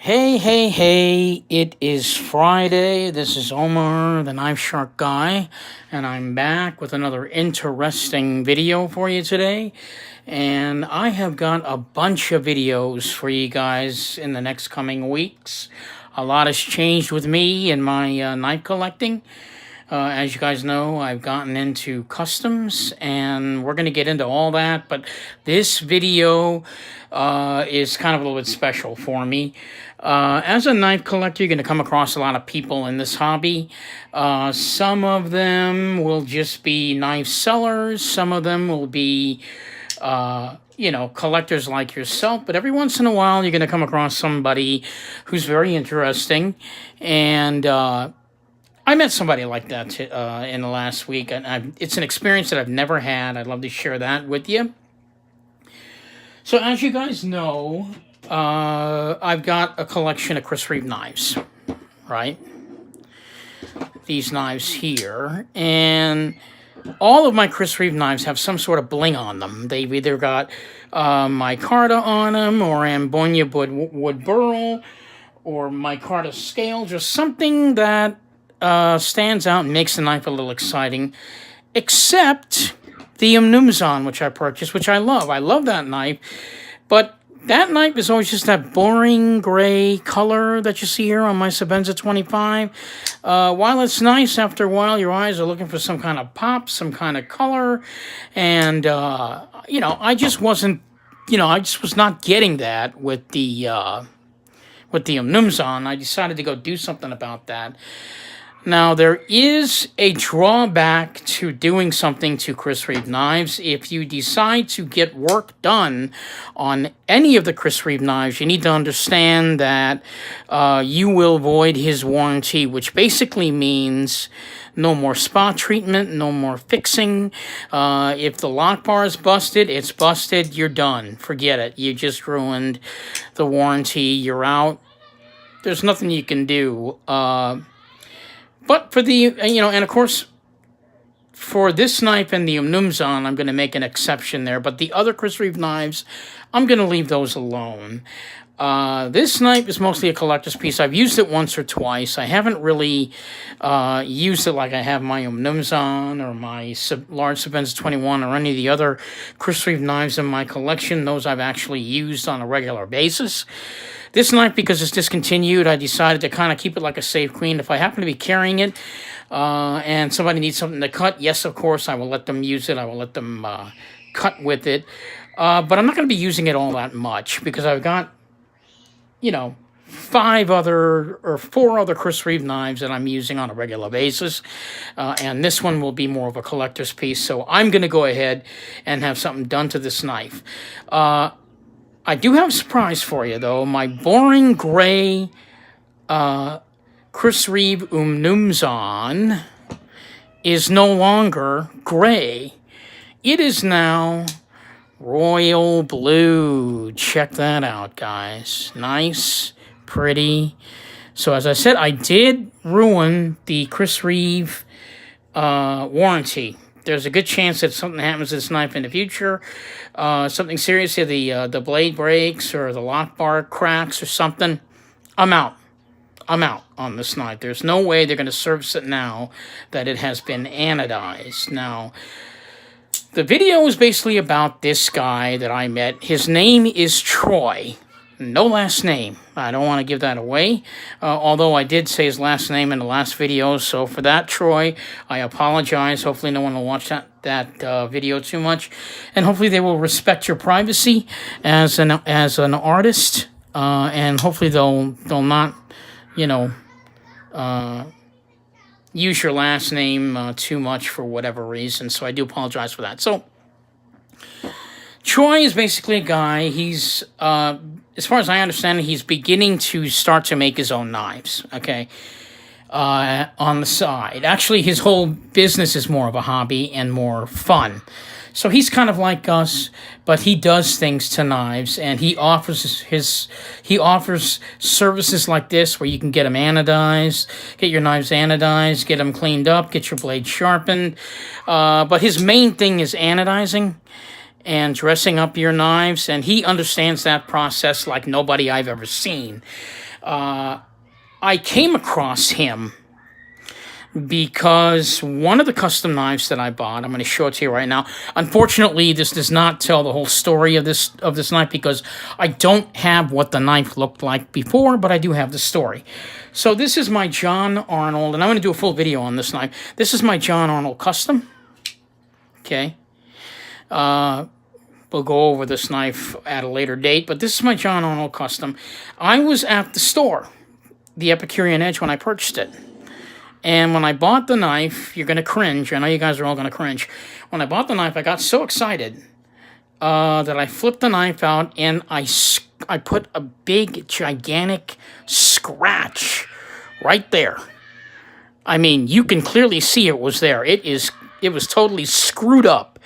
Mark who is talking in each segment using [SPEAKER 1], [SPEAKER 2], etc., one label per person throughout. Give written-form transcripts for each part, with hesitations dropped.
[SPEAKER 1] Hey, hey, hey, it is Friday. This is Omar, the Knife Shark Guy, and I'm back with another interesting video for you today. And I have got a bunch of videos for you guys in the next coming weeks. A lot has changed with me and my knife collecting. As you guys know, I've gotten into customs, and we're going to get into all that. But this video is kind of a little bit special for me. As a knife collector, you're going to come across a lot of people in this hobby. Some of them will just be knife sellers. Some of them will be collectors like yourself, but every once in a while you're going to come across somebody who's very interesting. And I met somebody like that in the last week, and it's an experience that I've never had. I'd love to share that with you. So as you guys know, I've got a collection of Chris Reeve knives, right? These knives here, and all of my Chris Reeve knives have some sort of bling on them. They've either got micarta on them, or Ambonia wood burl, or micarta scales, or something that stands out and makes the knife a little exciting, except the Umnumzaan, which I purchased, which I love. I love that knife, but that knife is always just that boring gray color that you see here on my Sebenza 25. While it's nice, after a while, your eyes are looking for some kind of pop, some kind of color, and, I just wasn't, I just was not getting that with the Umnumzaan. I decided to go do something about that. Now, there is a drawback to doing something to Chris Reeve knives. If you decide to get work done on any of the Chris Reeve knives, you need to understand that you will void his warranty, which basically means no more spot treatment, no more fixing. If the lock bar is busted, it's busted, you're done. Forget it. You just ruined the warranty. You're out. There's nothing you can do. But for the, and of course, for this knife and the Umnumzaan, I'm going to make an exception there. But the other Chris Reeve knives, I'm going to leave those alone. This knife is mostly a collector's piece. I've used it once or twice. I haven't really used it like I have my Umnumzaan or my large Sebenza 21 or any of the other Chris Reeve knives in my collection. Those I've actually used on a regular basis. This knife, because it's discontinued, I decided to kind of keep it like a safe queen. If I happen to be carrying it and somebody needs something to cut, yes, of course, I will let them use it. I will let them cut with it. But I'm not going to be using it all that much because I've got, 4 other Chris Reeve knives that I'm using on a regular basis. And this one will be more of a collector's piece. So I'm going to go ahead and have something done to this knife. I do have a surprise for you, though. My boring gray Chris Reeve Umnumzaan is no longer gray. It is now royal blue. Check that out, guys. Nice, pretty. So as I said, I did ruin the Chris Reeve warranty. There's a good chance that something happens to this knife in the future. Something serious, the blade breaks or the lock bar cracks or something. I'm out. I'm out on this knife. There's no way they're going to service it now that it has been anodized. Now, the video is basically about this guy that I met. His name is Troy. No last name. I don't want to give that away, although I did say his last name in the last video. So for that, Troy, I apologize. Hopefully no one will watch that video too much. And hopefully they will respect your privacy as an artist. And hopefully they'll not, use your last name too much for whatever reason. So I do apologize for that. So Troy is basically a guy, he's, as far as I understand it, he's beginning to start to make his own knives, okay, on the side. Actually, his whole business is more of a hobby and more fun. So he's kind of like us, but he does things to knives, and he offers services like this where you can get them anodized, get your knives anodized, get them cleaned up, get your blade sharpened. But his main thing is anodizing. and dressing up your knives, and he understands that process like nobody I've ever seen. I came across him because one of the custom knives that I bought, I'm going to show it to you right now. Unfortunately, this does not tell the whole story of this knife because I don't have what the knife looked like before, but I do have the story. So this is my John Arnold, and I'm going to do a full video on this knife. This is my John Arnold Custom. Okay. We'll go over this knife at a later date, but this is my John Arnold Custom. I was at the store, the Epicurean Edge, when I purchased it. And when I bought the knife, you're going to cringe. I know you guys are all going to cringe. When I bought the knife, I got so excited that I flipped the knife out and I put a big, gigantic scratch right there. I mean, you can clearly see it was there. It was totally screwed up.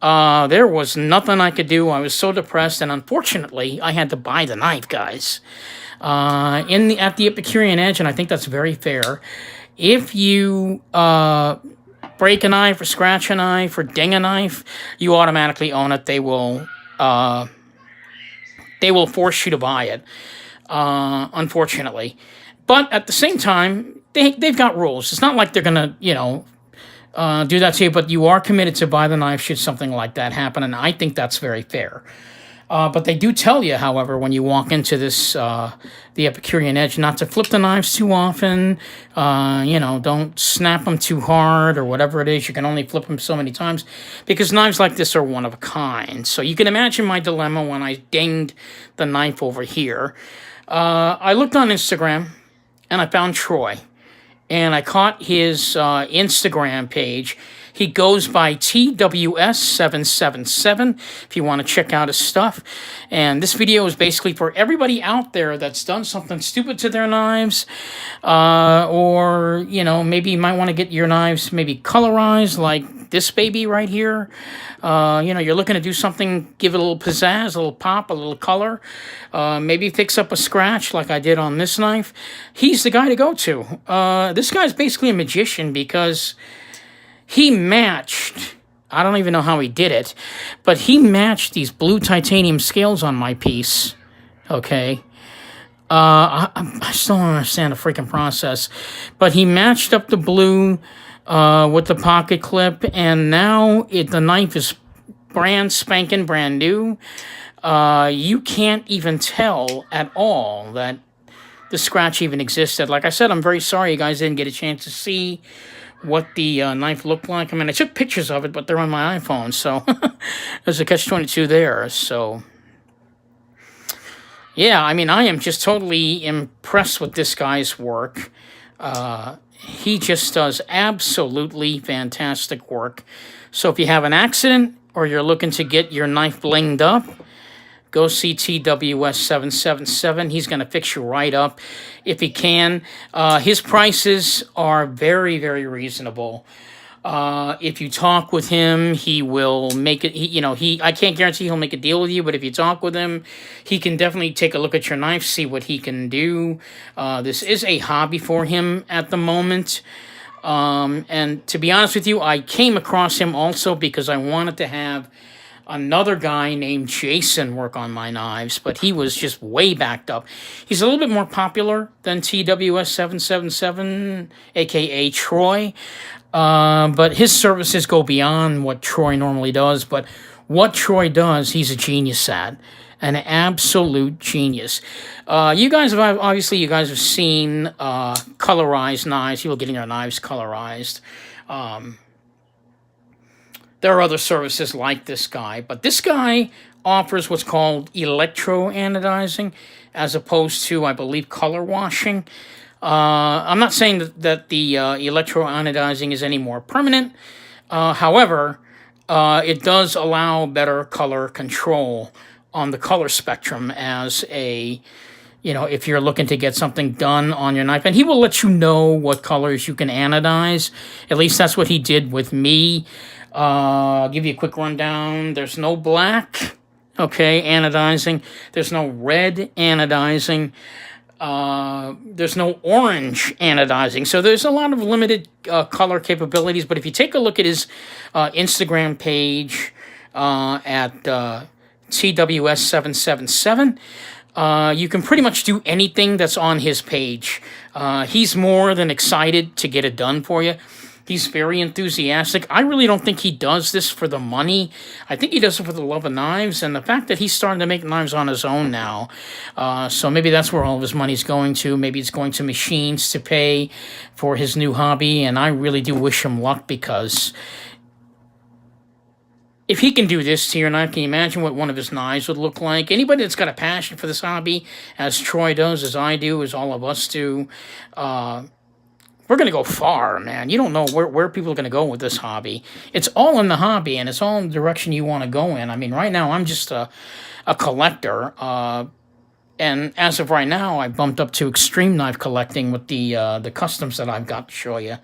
[SPEAKER 1] There was nothing I could do. I was so depressed, and unfortunately, I had to buy the knife, guys. At the Epicurean Edge, and I think that's very fair. If you break a knife or scratch a knife or ding a knife, you automatically own it. They will force you to buy it, unfortunately. But at the same time, they've got rules. It's not like they're going to, do that to you, but you are committed to buy the knife should something like that happen, and I think that's very fair. But they do tell you, however, when you walk into this, the Epicurean Edge, not to flip the knives too often. Don't snap them too hard or whatever it is. You can only flip them so many times because knives like this are one of a kind. So you can imagine my dilemma when I dinged the knife over here. I looked on Instagram and I found Troy. And I caught his Instagram page. He goes by TWS777 if you want to check out his stuff. And this video is basically for everybody out there that's done something stupid to their knives. Or, maybe you might want to get your knives maybe colorized like this baby right here. You're looking to do something, give it a little pizzazz, a little pop, a little color. Maybe fix up a scratch like I did on this knife. He's the guy to go to. This guy's basically a magician because he matched, I don't even know how he did it, but he matched these blue titanium scales on my piece, okay? I still don't understand the freaking process, but he matched up the blue with the pocket clip, and now the knife is brand spanking brand new. You can't even tell at all that the scratch even existed. Like I said, I'm very sorry you guys didn't get a chance to see what the knife looked like. I mean, I took pictures of it, but they're on my iPhone, so there's a catch-22 there. So, yeah, I mean, I am just totally impressed with this guy's work. He just does absolutely fantastic work. So if you have an accident or you're looking to get your knife blinged up, go see TWS777. He's going to fix you right up if he can. His prices are very, very reasonable. If you talk with him, he will make it. I can't guarantee he'll make a deal with you, but if you talk with him, he can definitely take a look at your knife, see what he can do. This is a hobby for him at the moment. And to be honest with you, I came across him also because I wanted to have another guy named Jason work on my knives, but he was just way backed up. He's a little bit more popular than TWS777, aka Troy, but his services go beyond what Troy normally does. But what Troy does, he's a genius at. An absolute genius. You guys have seen colorized knives, people getting their knives colorized. There are other services like this guy, but this guy offers what's called electroanodizing as opposed to, I believe, color washing. I'm not saying that the electroanodizing is any more permanent. However, it does allow better color control on the color spectrum as if you're looking to get something done on your knife. And he will let you know what colors you can anodize. At least that's what he did with me. I'll give you a quick rundown. There's no black, anodizing. There's no red anodizing. There's no orange anodizing. So there's a lot of limited color capabilities. But if you take a look at his Instagram page, at TWS777. You can pretty much do anything that's on his page. He's more than excited to get it done for you. He's very enthusiastic. I really don't think he does this for the money. I think he does it for the love of knives and the fact that he's starting to make knives on his own now. So maybe that's where all of his money's going to. Maybe it's going to machines to pay for his new hobby. And I really do wish him luck, because if he can do this to your knife, can you imagine what one of his knives would look like? Anybody that's got a passion for this hobby, as Troy does, as I do, as all of us do, we're going to go far, man. You don't know where people are going to go with this hobby. It's all in the hobby, and it's all in the direction you want to go in. I mean, right now, I'm just a collector. And as of right now, I bumped up to extreme knife collecting with the customs that I've got to show you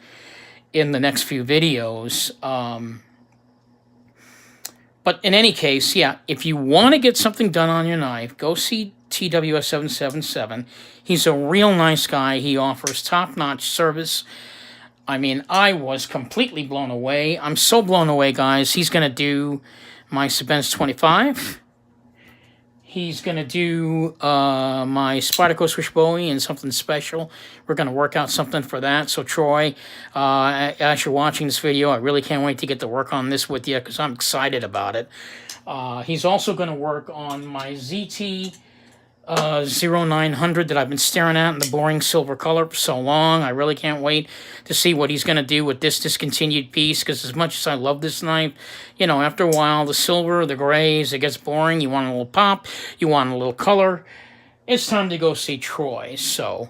[SPEAKER 1] in the next few videos. But in any case, yeah, if you want to get something done on your knife, go see TWS777. He's a real nice guy. He offers top-notch service. I mean, I was completely blown away. I'm so blown away, guys. He's going to do my Sebenz 25. He's going to do my Spyderco Swiss Bowie and something special. We're going to work out something for that. So, Troy, as you're watching this video, I really can't wait to get to work on this with you, because I'm excited about it. He's also going to work on my ZT 0900 that I've been staring at in the boring silver color for so long. I really can't wait to see what he's going to do with this discontinued piece, because as much as I love this knife, you know, after a while, the silver, the grays, it gets boring. You want a little pop. You want a little color. It's time to go see Troy. So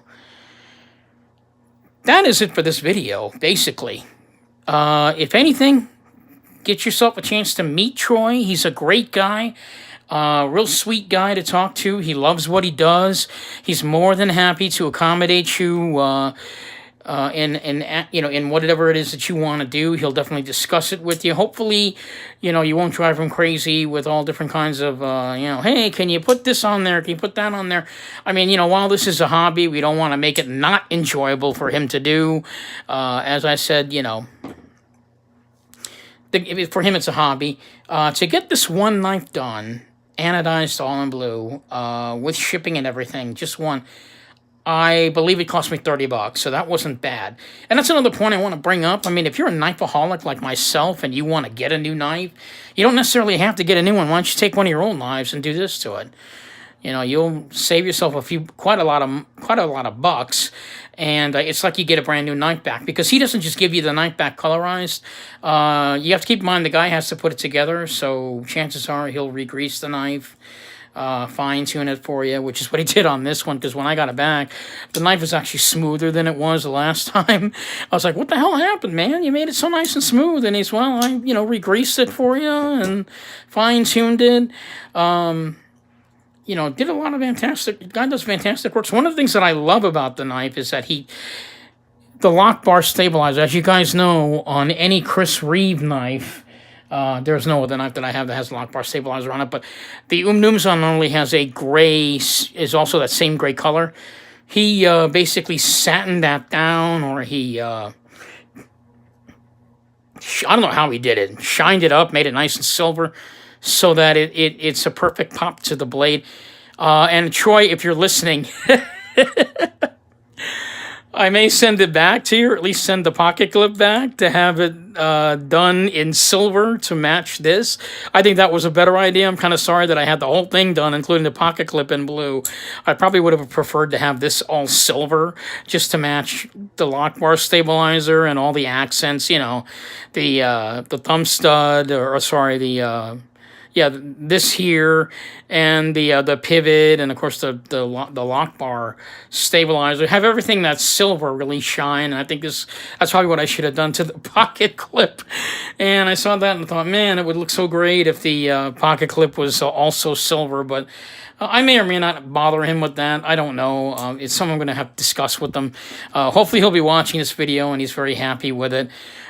[SPEAKER 1] that is it for this video, basically. If anything, get yourself a chance to meet Troy. He's a great guy. Real sweet guy to talk to. He loves what he does. He's more than happy to accommodate you in whatever it is that you want to do. He'll definitely discuss it with you. Hopefully, you know, you won't drive him crazy with all different kinds of, hey, can you put this on there? Can you put that on there? I mean, you know, while this is a hobby, we don't want to make it not enjoyable for him to do. As I said, you know, for him it's a hobby. To get this one knife done, anodized all in blue, with shipping and everything, just one, I believe it cost me $30, so that wasn't bad. And that's another point I want to bring up. I mean, if you're a knifeaholic like myself and you want to get a new knife, you don't necessarily have to get a new one. Why don't you take one of your old knives and do this to it? You know, you'll save yourself quite a lot of bucks, and it's like you get a brand new knife back, because he doesn't just give you the knife back colorized. You have to keep in mind the guy has to put it together, so chances are he'll re-grease the knife, fine-tune it for you, which is what he did on this one, because when I got it back, the knife was actually smoother than it was the last time. I was like, what the hell happened, man? You made it so nice and smooth. And he's, well, I, re-greased it for you and fine-tuned it. Did a lot of fantastic, the guy does fantastic work. So one of the things that I love about the knife is that the lock bar stabilizer, as you guys know, on any Chris Reeve knife, there's no other knife that I have that has a lock bar stabilizer on it, but the Numzon only has a gray, is also that same gray color. He basically satined that down, or he, I don't know how he did it, shined it up, made it nice and silver, so that it's a perfect pop to the blade. And Troy, if you're listening, I may send it back to you, or at least send the pocket clip back to have it done in silver to match this. I think that was a better idea. I'm kind of sorry that I had the whole thing done, including the pocket clip in blue. I probably would have preferred to have this all silver, just to match the lock bar stabilizer and all the accents, the thumb stud, this here, and the pivot, and of course the lock bar stabilizer. Have everything that's silver really shine, and I think that's probably what I should have done to the pocket clip. And I saw that and thought, man, it would look so great if the pocket clip was also silver, but I may or may not bother him with that. I don't know. It's something I'm going to have to discuss with him. Hopefully he'll be watching this video and he's very happy with it.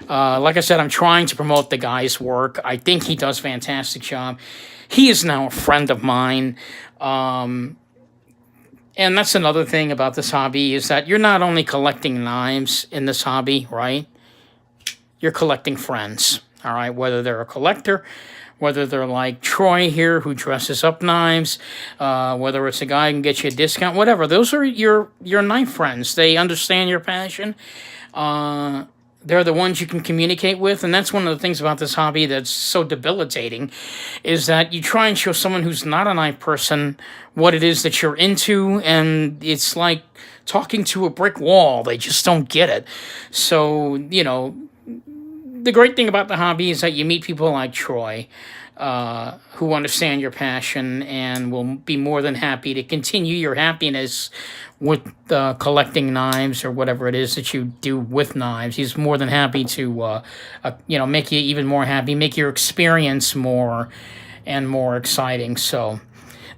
[SPEAKER 1] Like I said, I'm trying to promote the guy's work. I think he does a fantastic job. He is now a friend of mine. And that's another thing about this hobby, is that you're not only collecting knives in this hobby, right? You're collecting friends, all right? Whether they're a collector, whether they're like Troy here, who dresses up knives, whether it's a guy who can get you a discount, whatever. Those are your knife friends. They understand your passion. They're the ones you can communicate with, and that's one of the things about this hobby that's so debilitating, is that you try and show someone who's not a knife person what it is that you're into, and it's like talking to a brick wall. They just don't get it. So, you know, the great thing about the hobby is that you meet people like Troy, who understand your passion and will be more than happy to continue your happiness with collecting knives or whatever it is that you do with knives. He's more than happy to, you know, make you even more happy, make your experience more and more exciting. So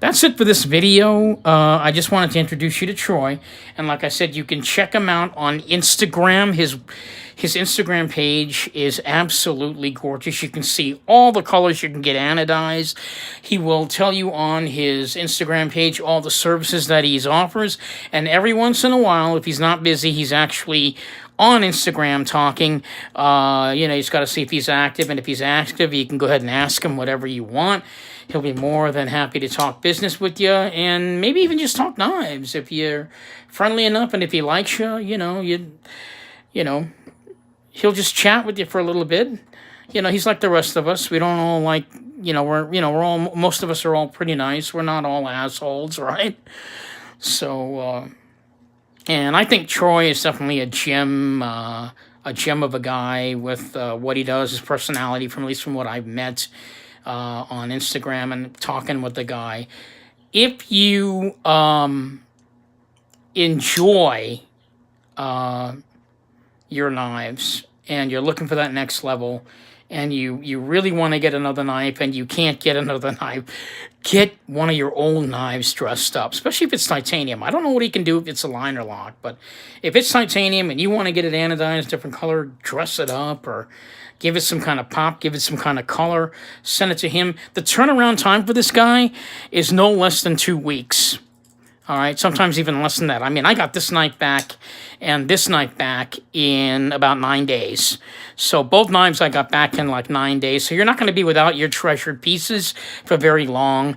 [SPEAKER 1] that's it for this video. I just wanted to introduce you to Troy. And like I said, you can check him out on Instagram. His Instagram page is absolutely gorgeous. You can see all the colors you can get anodized. He will tell you on his Instagram page all the services that he offers. And every once in a while, if he's not busy, he's actually on Instagram talking. You know, he's got to see if he's active. And if he's active, you can go ahead and ask him whatever you want. He'll be more than happy to talk business with you, and maybe even just talk knives if you're friendly enough, and if he likes you, you know, he'll just chat with you for a little bit. You know, he's like the rest of us. We don't all like, most of us are all pretty nice. We're not all assholes, right? So, and I think Troy is definitely a gem of a guy with what he does, his personality, at least from what I've met on Instagram and talking with the guy. If you enjoy your knives and you're looking for that next level, and you really want to get another knife and you can't get another knife, get one of your old knives dressed up, especially if it's titanium. I don't know what he can do if it's a liner lock, but if it's titanium and you want to get it anodized, different color, dress it up or give it some kind of pop, give it some kind of color, send it to him. The turnaround time for this guy is no less than 2 weeks. All right, sometimes even less than that. I mean, I got this knife back and this knife back in about 9 days. So both knives I got back in like 9 days. So you're not going to be without your treasured pieces for very long,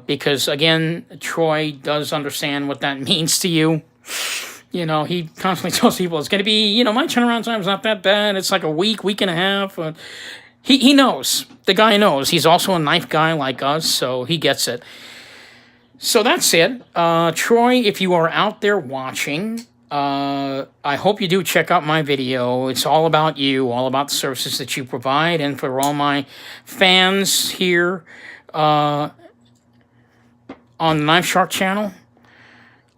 [SPEAKER 1] because, again, Troy does understand what that means to you. You know, he constantly tells people it's going to be, you know, my turnaround time is not that bad. It's like a week and a half. He knows. The guy knows. He's also a knife guy like us, so he gets it. So that's it. Troy, if you are out there watching, I hope you do check out my video. It's all about you, all about the services that you provide. And for all my fans here on the Knife Shark channel,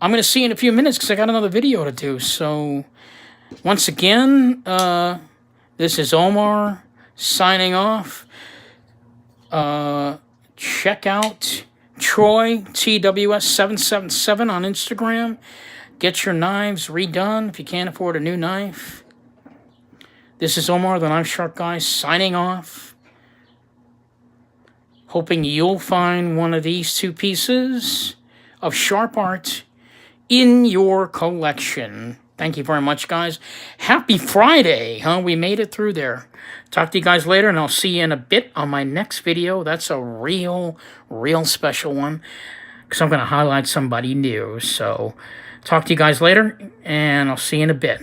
[SPEAKER 1] I'm going to see you in a few minutes because I got another video to do. So once again, this is Omar signing off. Check out Troy, TWS777 on Instagram. Get your knives redone if you can't afford a new knife. This is Omar, the Knife Shark Guy, signing off. Hoping you'll find one of these two pieces of sharp art in your collection. Thank you very much, guys. Happy Friday, huh? We made it through there. Talk to you guys later, and I'll see you in a bit on my next video. That's a real special one, because I'm going to highlight somebody new. So talk to you guys later, and I'll see you in a bit.